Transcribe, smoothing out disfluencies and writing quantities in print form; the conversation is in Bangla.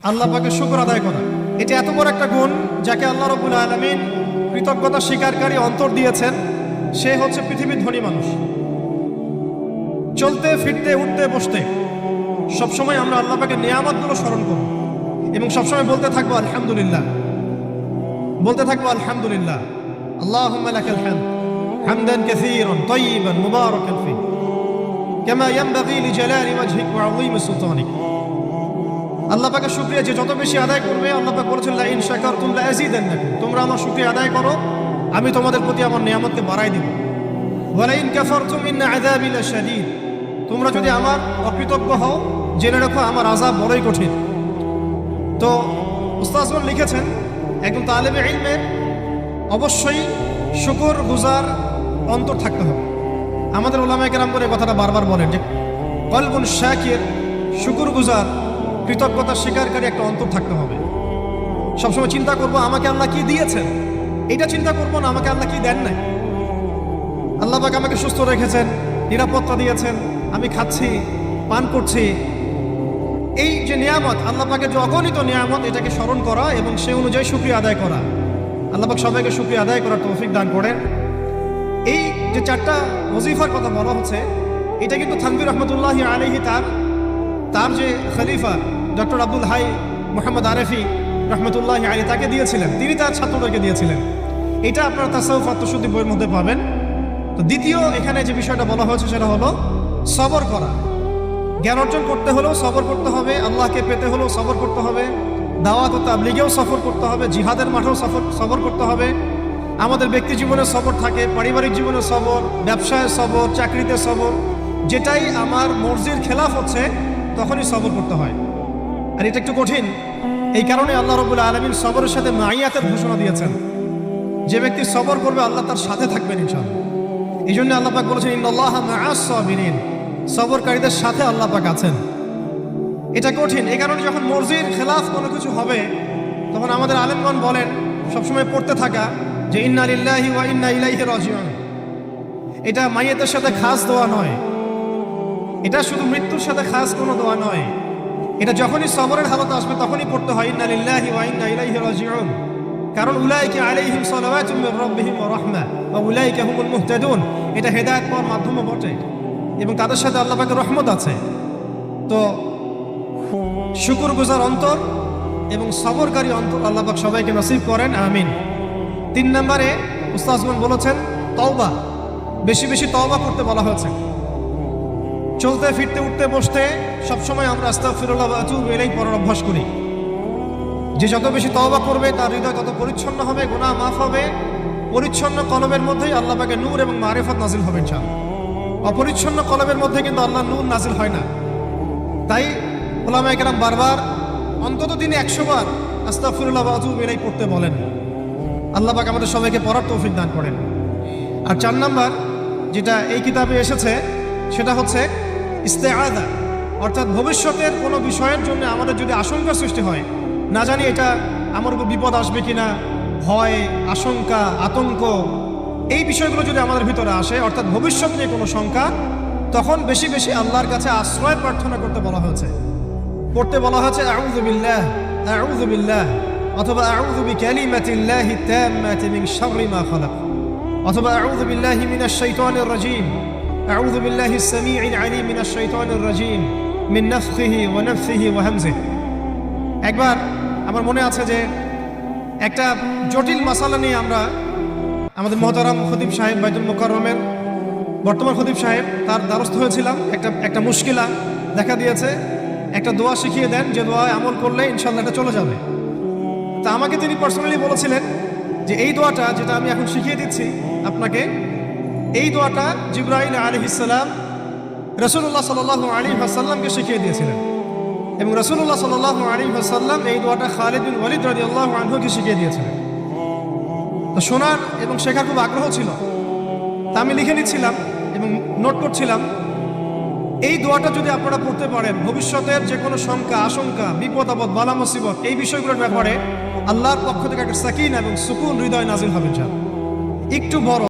আল্লাহ পাকের শুকর আদায় করা, এটা এত বড় একটা গুণ যাকে আল্লাহ রাব্বুল আলামিন কৃতজ্ঞতা স্বীকারকারী অন্তর দিয়েছেন। সে হচ্ছে পৃথিবীর ধনী মানুষ। চলতে ফিরতে উঠতে বসতে সবসময় আমরা আল্লাহ পাকের নিয়ামতগুলো স্মরণ করব এবং সবসময় বলতে থাকবো আলহামদুলিল্লাহ, বলতে থাকবো আলহামদুলিল্লাহ। আল্লাহুম্মা লাকাল হামদ হামদান কাসীরান তাইয়িবান মুবারাকান ফীহি কামা ইয়ানবাগী লিজালালি ওয়াজহিক ওয়া আযীমি সুলতানিক। আল্লাহ পাকের শুকরিয়া যে যত বেশি আদায় করবে, আল্লাহ পাক বলেছেন লা ইন শাকারতুম লা আযীদান্নাকুম, তোমরা আমার শুকরিয়া আদায় করো আমি তোমাদের প্রতি আমার নিয়ামতকে বাড়াই দেব। ওয়া লা ইন কাফারতুম ইন্না আযাবি লাশাদীদ, তোমরা যদি আমার অকৃতজ্ঞ হও জেনে রাখো আমার আযাব বড়ই কঠিন। তো উস্তাদগণ লিখেছেন একজন তালেবে ইলমের অবশ্যই শুকর গুজার অন্তর থাকতে হবে। আমাদের উলামায়ে কেরাম করে কথাটা বারবার বলেন যে কলবুন শাকির, শুকর গুজার কৃতজ্ঞতা স্বীকারকারী একটা অন্তর থাকতে হবে। সবসময় চিন্তা করবো আমাকে আল্লাহ কি দিয়েছেন, এটা চিন্তা করবো না আমাকে আল্লাহ কি দেন নাই। আল্লাহ পাক আমাকে সুস্থ রেখেছেন, নিরাপত্তা দিয়েছেন, আমি খাচ্ছি পান করছি, এই যে নিয়ামত আল্লাহ পাকের যে অগণিত নিয়ামত, এটাকে স্মরণ করা এবং সে অনুযায়ী শুকরিয়া আদায় করা। আল্লাহ পাক সবাইকে শুকরিয়া আদায় করার তৌফিক দান করেন। এই যে চারটা ওজিফার কথা বলা হচ্ছে, এটা কিন্তু থানভীর রহমতুল্লাহি আলাইহি তার যে খলিফা ডক্টর আব্দুল হাই মোহাম্মদ আরেফি রহমতুল্লাহি আলাইহি তাকে দিয়েছিলেন, তিনি তার ছাত্রদেরকে দিয়েছিলেন। এটা আপনারা তাসাউফ আত্মশুদ্ধি বইয়ের মধ্যে পাবেন। তো দ্বিতীয় এখানে যে বিষয়টা বলা হয়েছে সেটা হলো সবর করা। জ্ঞান অর্জন করতে হলেও সবর করতে হবে, আল্লাহকে পেতে হলেও সবর করতে হবে, দাওয়াত ও তাবলীগেও সফর করতে হবে, জিহাদের মাঠেও সবর করতে হবে। আমাদের ব্যক্তি জীবনে সবর থাকে, পারিবারিক জীবনে সবর, ব্যবসায় সবর, চাকরিতে সবর। যেটাই আমার মর্জির খেলাফ হচ্ছে তখনই সবর করতে হয়, আর এটা একটু কঠিন। এই কারণে আল্লাহ রাব্বুল আলামিন সবরের সাথে মাইয়াতের ঘোষণা দিয়েছেন। যে ব্যক্তি সবর করবে আল্লাহ তার সাথে থাকবেন ইনশাআল্লাহ। এই জন্য আল্লাহ পাক বলেছেন ইন্নাল্লাহা মাআস সাবিরিন, সবরকারীদের সাথে আল্লাহ পাক আছেন। এটা কঠিন। এই কারণে যখন মর্জির খেলাফ কোনো কিছু হবে তখন আমাদের আলেমগণ বলেন সবসময় পড়তে থাকা যে ইন্না লিল্লাহি ওয়া ইন্না ইলাইহি রাজিউন। এটা মাইয়াতের সাথে খাস দোয়া নয়, এটা শুধু মৃত্যুর সাথে খাস কোনো দোয়া নয়। এটা যখনই সবরের হালত আসবে তখনই পড়তে হয় ইন্না লিল্লাহি ওয়া ইন্না ইলাইহি রাজিউন। কারণ উলাইকা আলাইহিম সালাওয়াতুম মির রাব্বিহিম ওয়া রাহমা ওয়া উলাইকা হুমুল মুহতাদুন, এটা হেদায়েত পাওয়ার মাধ্যমও বটে এবং তাদের সাথে আল্লাহ পাকের রহমত আছে। তো শুকরগুজার অন্তর এবং সবরকারী অন্তর আল্লাহ পাক সবাইকে নসিব করেন, আমিন। 3 নম্বরে উস্তাদগণ বলেছেন তওবা, বেশি বেশি তওবা করতে বলা হয়েছে। চলতে ফিরতে উঠতে বসতে সবসময় আমরা আস্তাগফিরুল্লাহ ওয়া আতুবু ইলাইহি পড়ার অভ্যাস করি। যে যত বেশি তওবা করবে তার হৃদয় তত পরিচ্ছন্ন হবে, গুনাহ মাফ হবে। পরিচ্ছন্ন কলবের মধ্যেই আল্লাহ পাকের নূর এবং মারিফত নাজিল হবে ইনশাআল্লাহ। অপরিচ্ছন্ন কলবের মধ্যে কিন্তু আল্লাহর নূর নাজিল হয় না। তাই উলামায়ে কেরাম বারবার অন্তত দিনে 100 বার আস্তাগফিরুল্লাহ ওয়া আতুবু ইলাইহি পড়তে বলেন। আল্লাহ পাক আমাদের সবাইকে পড়ার তৌফিক দান করেন। আর 4 নাম্বার যেটা এই কিতাবে এসেছে সেটা হচ্ছে ইস্তেআযা, অর্থাৎ ভবিষ্যতের কোনো বিষয়ের জন্য আমাদের যদি আশঙ্কা সৃষ্টি হয়, না জানি এটা আমার উপর বিপদ আসবে কিনা, ভয়, আশঙ্কা, আতঙ্ক, এই বিষয়গুলো যদি আমাদের ভিতরে আসে, অর্থাৎ ভবিষ্যৎ নিয়ে কোনো শঙ্কা, তখন বেশি বেশি আল্লাহর কাছে আশ্রয় প্রার্থনা করতে বলা হয়েছে। পড়তে বলা হয়েছে আউযু বিল্লাহ, আউযু বিল্লাহ, অথবা আউযু বিকালিমাতিল্লাহি তাম্মাতি মিন শাররি মা খালাক, অথবা আউযু বিল্লাহি মিনাশ শাইতানির রাজীম, আউযু বিল্লাহিস সামিউল আলীম মিনাশ শাইতানির রাজীম মিন নাফখিহি ওয়া নাফসিহি ওয়া হামজিহি। একবার আমার মনে আছে যে একটা জটিল মাসালা নিয়ে আমরা আমাদের মহতারাম খতিব সাহেব বাইতুল মুকাররমের বর্তমান খতিব সাহেব তার দ্বারস্থ হয়েছিলাম। একটা মুশকিলা দেখা দিয়েছে, একটা দোয়া শিখিয়ে দেন যে দোয়ায় আমল করলে ইনশাআল্লাহ এটা চলে যাবে। তা আমাকে তিনি পার্সোনালি বলেছিলেন যে এই দোয়াটা যেটা আমি এখন শিখিয়ে দিচ্ছি আপনাকে, এই দোয়াটা জিবরাইল আলাইহিস সালাম রাসূলুল্লাহ সাল্লাল্লাহু আলাইহি ওয়াসাল্লামকে শিখিয়ে দিয়েছিলেন এবং রাসূলুল্লাহ সাল্লাল্লাহু আলাইহি ওয়াসাল্লাম এই দোয়াটা খালিদ বিন ওয়ালিদ রাদিয়াল্লাহু আনহুকে শিখিয়ে দিয়েছিলেন। তো শোনার এবং শেখার খুব আগ্রহ ছিল, তা আমি লিখে নিচ্ছিলাম এবং নোট করছিলাম। এই দোয়াটা যদি আপনারা পড়তে পারেন, ভবিষ্যতের যে কোনো শঙ্কা, আশঙ্কা, বিপদ আপদ, বালা মুসিবত, এই বিষয়গুলোর ব্যাপারে আল্লাহর পক্ষ থেকে একটা সাকিনা এবং সুকুন হৃদয় নাজিল হবে। একটু বড়